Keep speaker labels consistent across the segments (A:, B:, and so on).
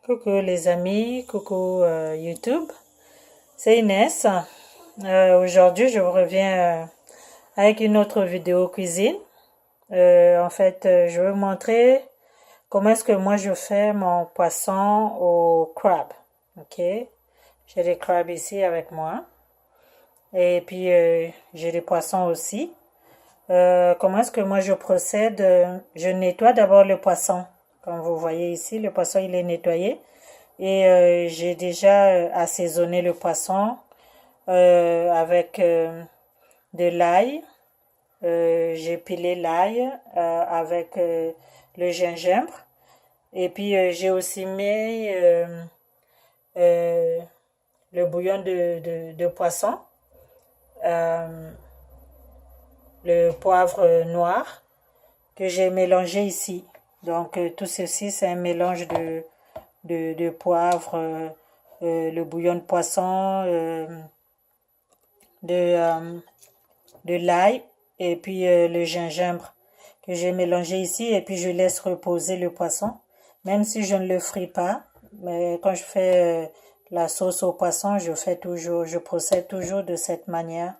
A: Coucou les amis, coucou YouTube, c'est Inès. Aujourd'hui, je vous reviens avec une autre vidéo cuisine. Je vais vous montrer comment est-ce que moi je fais mon poisson au crabe. Ok, j'ai des crabes ici avec moi et puis j'ai des poissons aussi. Comment est-ce que moi je procède? Je nettoie d'abord le poisson. Comme vous voyez ici, le poisson il est nettoyé. Et j'ai déjà assaisonné le poisson avec de l'ail. J'ai pilé l'ail avec le gingembre. Et puis j'ai aussi mis euh, le bouillon de poisson, euh, le poivre noir que j'ai mélangé ici. Donc tout ceci c'est un mélange de poivre, le bouillon de poisson, de, euh, de l'ail et puis le gingembre que j'ai mélangé ici et puis je laisse reposer le poisson, même si je ne le fris pas. Mais quand je fais la sauce au poisson, je procède toujours de cette manière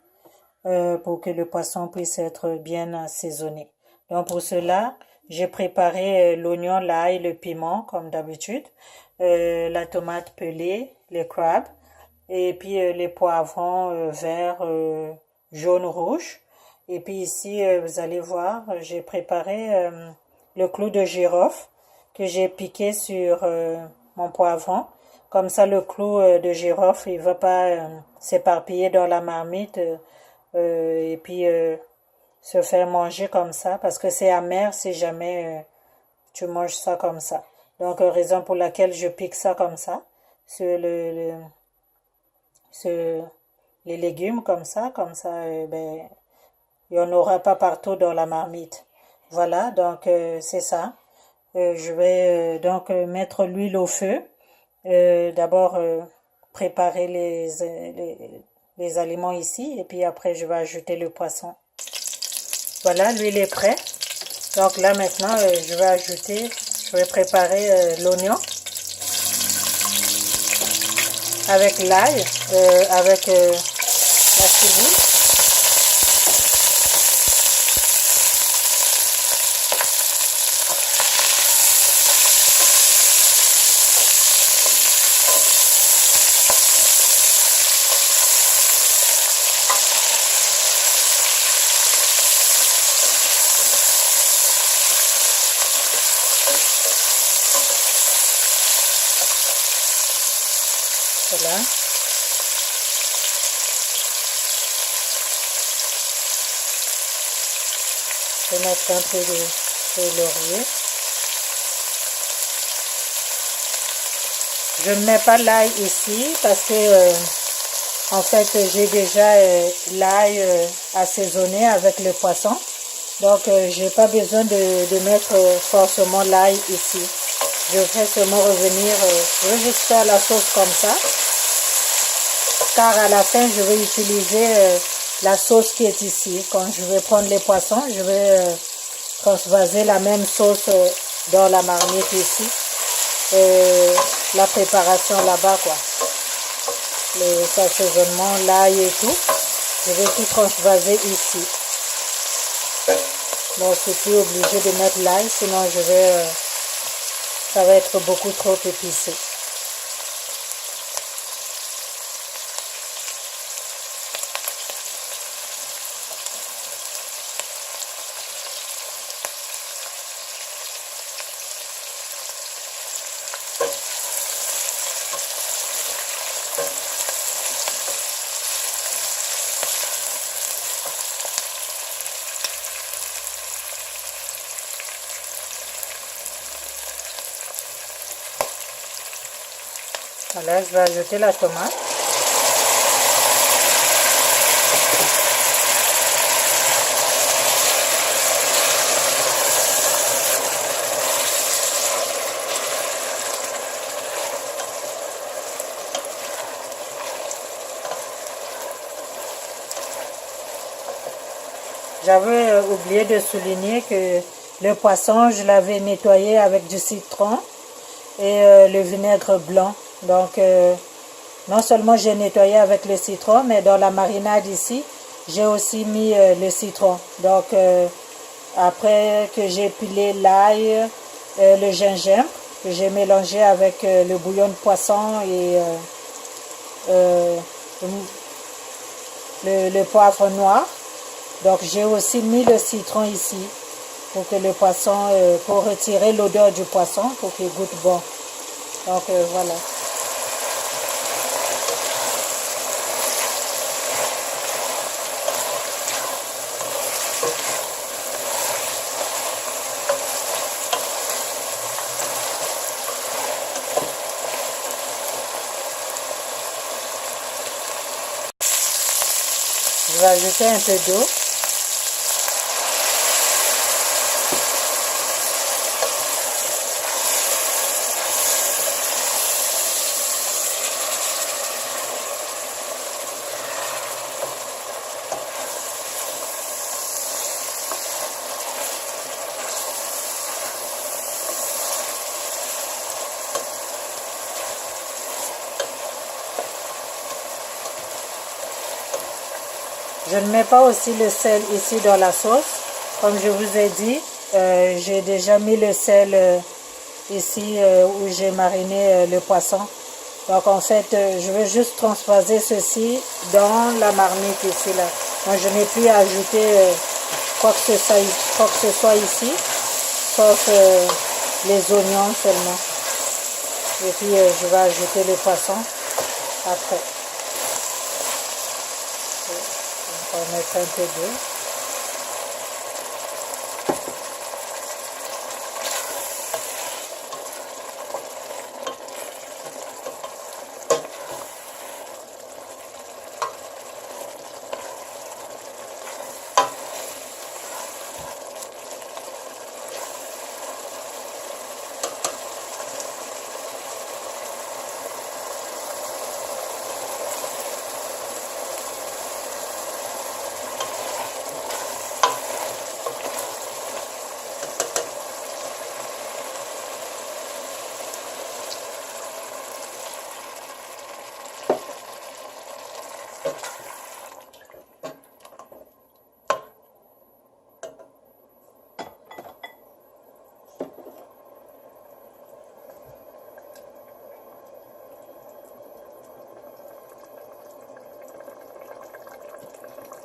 A: pour que le poisson puisse être bien assaisonné. Donc pour cela, j'ai préparé l'oignon, l'ail, le piment comme d'habitude, la tomate pelée, les crabes et puis les poivrons verts, jaune, rouge. Et puis ici, vous allez voir, j'ai préparé le clou de girofle que j'ai piqué sur mon poivron. Comme ça, le clou de girofle, il ne va pas s'éparpiller dans la marmite et puis se faire manger comme ça parce que c'est amer si jamais tu manges ça comme ça. Donc, raison pour laquelle je pique ça comme ça sur sur les légumes comme ça, ben, il n'y en aura pas partout dans la marmite. Voilà, donc c'est ça. Je vais donc mettre l'huile au feu. D'abord préparer les aliments ici et puis après je vais ajouter le poisson. Voilà, l'huile est prête. Donc là maintenant je vais préparer l'oignon avec l'ail, avec la civile. Voilà. Je vais mettre un peu de laurier. Je ne mets pas l'ail ici parce que en fait j'ai déjà l'ail assaisonné avec le poisson. Donc j'ai pas besoin de mettre forcément l'ail ici. Je vais seulement revenir, je vais juste faire la sauce comme ça. Car à la fin je vais utiliser la sauce qui est ici. Quand je vais prendre les poissons, je vais transvaser la même sauce dans la marmite ici. Et la préparation là-bas quoi. Les assaisonnements, l'ail et tout. Je vais tout transvaser ici. Donc je suis plus obligée de mettre l'ail, sinon ça va être beaucoup trop épicé. Voilà, je vais ajouter la tomate. J'avais oublié de souligner que le poisson, je l'avais nettoyé avec du citron et le vinaigre blanc. Donc, non seulement j'ai nettoyé avec le citron, mais dans la marinade ici, j'ai aussi mis le citron. Donc, après que j'ai pilé l'ail, le gingembre, que j'ai mélangé avec le bouillon de poisson et le poivre noir. Donc, j'ai aussi mis le citron ici pour que le poisson, pour retirer l'odeur du poisson, pour qu'il goûte bon. Donc, voilà. Je vais ajouter un peu d'eau. Je ne mets pas aussi le sel ici dans la sauce. Comme je vous ai dit, j'ai déjà mis le sel ici où j'ai mariné le poisson. Donc en fait, je vais juste transposer ceci dans la marmite ici là. Moi, je n'ai plus à ajouter quoi que ce soit ici, sauf les oignons seulement. Et puis je vais ajouter le poisson après. On va mettre un peu d'eau.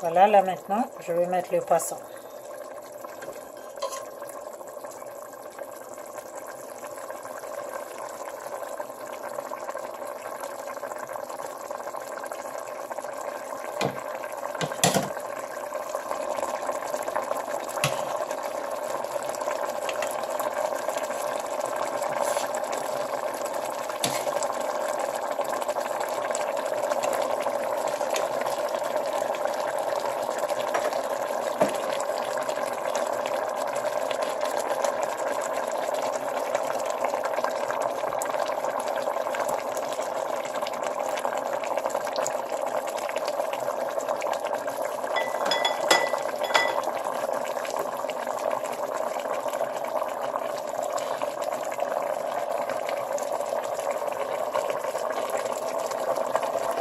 A: Voilà, là maintenant, je vais mettre le poisson.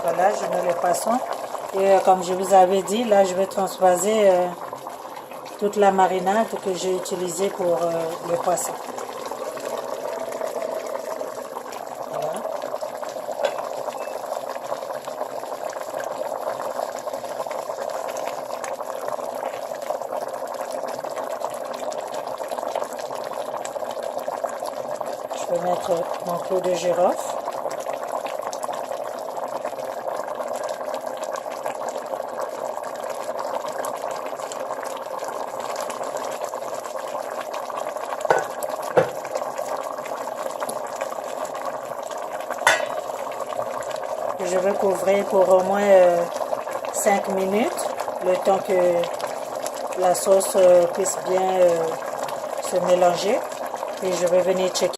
A: Voilà, je mets le poisson. Et comme je vous avais dit, là, je vais transvaser toute la marinade que j'ai utilisée pour le poisson. Voilà. Je vais mettre mon clou de girofle. Je vais couvrir pour au moins 5 minutes, le temps que la sauce puisse bien se mélanger. Et je vais venir checker.